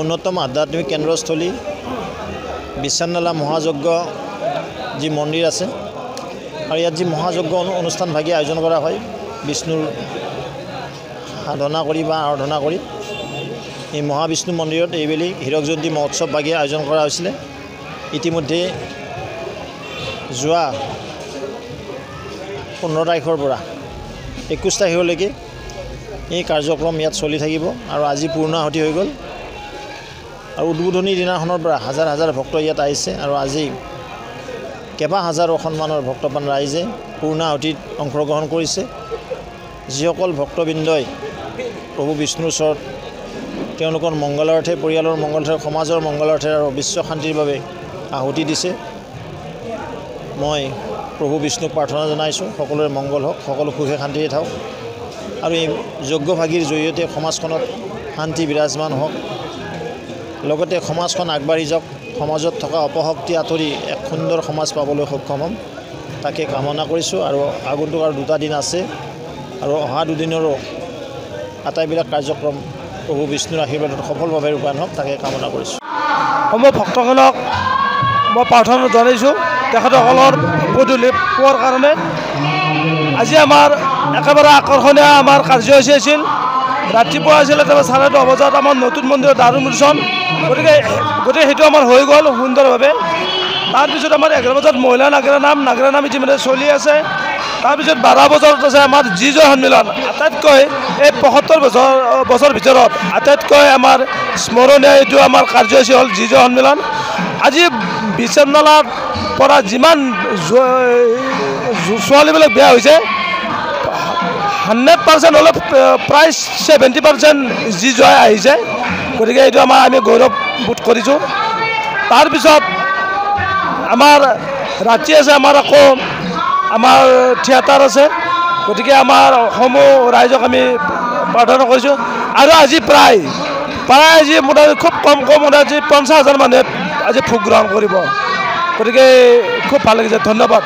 অন্যতম আধ্যাত্মিক কেন্দ্ৰস্থলী বিশ্বাননালা মহাযজ্ঞ যি মন্দিৰ আছে আৰু ইয়াত যি মহাযজ্ঞ অনুষ্ঠান ভাগি আয়োজন কৰা হয় বিষ্ণুৰ সাধনা কৰি বা আৰাধনা কৰি এই মহাবিষ্ণু মন্দিৰত এইবেলি হীৰক জয়ন্তী মহোৎসৱ ভাগি আয়োজন কৰা হৈছিলে। ইতিমধ্যে যোৱা 15 তাৰিখৰ পৰা 21 তাৰিখলৈকে এই কাৰ্যক্ৰম ইয়াত চলি থাকিব আৰু আজি পূৰ্ণাহুতি হৈ গ'ল আৰু উদ্বোধনী দিনাখনৰ পৰা হাজাৰ হাজাৰ ভক্ত ইয়াত আহিছে আৰু আজি কেইবা হাজাৰো সন্মানৰ ভক্তপ্ৰাণ ৰাইজে পূৰ্ণাহুতিত অংশগ্ৰহণ কৰিছে। যিসকল ভক্তবৃন্দই প্ৰভু বিষ্ণুৰ ওচৰত তেওঁলোকৰ মংগলাৰ্থে পৰিয়ালৰ মংগলাৰ্থে সমাজৰ মংগলাৰ্থে আৰু বিশ্ব শান্তিৰ বাবে আহুতি দিছে। মই প্ৰভু বিষ্ণুক প্ৰাৰ্থনা জনাইছোঁ সকলোৰে মংগল হওক, সকলো সুখে শান্তিৰে থাকক আৰু এই যজ্ঞভাগীৰ জৰিয়তে সমাজখনত শান্তি বিৰাজমান হওক, লগতে সমাজখন আগবাঢ়ি যাওক, সমাজত থকা অপশক্তি আঁতৰি এক সুন্দৰ সমাজ পাবলৈ সক্ষম হ'ম তাকে কামনা কৰিছোঁ। আৰু আগন্তুক আৰু 2টা দিন আছে আৰু অহা 2 দিনৰো আটাইবিলাক কাৰ্যক্ৰম প্ৰভু বিষ্ণুৰ আশীৰ্বাদত সফলভাৱে ৰূপায়ণ হওক তাকে কামনা কৰিছোঁ। সমূহ ভক্তগণক মই প্ৰাৰ্থনা জনাইছোঁ তেখেতসকলৰ পদূলি পোৱাৰ কাৰণে। আজি আমাৰ একেবাৰে আকৰ্ষণীয় আমাৰ কাৰ্যসূচী আছিল। ৰাতিপুৱা আছিলে 10:30 বজাত আমাৰ নতুন মন্দিৰৰ দাৰু উন্মোচন, গতিকে সেইটো আমাৰ হৈ গ'ল সুন্দৰভাৱে। তাৰপিছত আমাৰ 11 বজাত মহিলা নাগৰা নাম ইতিমধ্যে চলি আছে। তাৰপিছত 12 বজাত আছে আমাৰ জি জয় সন্মিলন। আটাইতকৈ এই 75 বছৰ ভিতৰত আটাইতকৈ আমাৰ স্মৰণীয় এইটো আমাৰ কাৰ্যসূচী হ'ল জি জয় সন্মিলন। আজি বিশ্বাননালাৰ পৰা যিমান ছোৱালীবিলাক বিয়া হৈছে 100% হ'লে প্ৰায় 70% জি জয় আহিছে, গতিকে এইটো আমি গৌৰৱ বোধ কৰিছোঁ। তাৰপিছত আমাৰ ৰাতি আছে, আমাৰ আকৌ আমাৰ থিয়েটাৰ আছে, গতিকে আমাৰ সমূহ ৰাইজক আমি প্ৰাৰ্থনা কৰিছোঁ। আৰু আজি প্ৰায় আজি মোটামুটি খুব কম মোটামুটি 50,000 মানুহে আজি ভোগ গ্ৰহণ কৰিব, গতিকে খুব ভাল লাগিছে। ধন্যবাদ।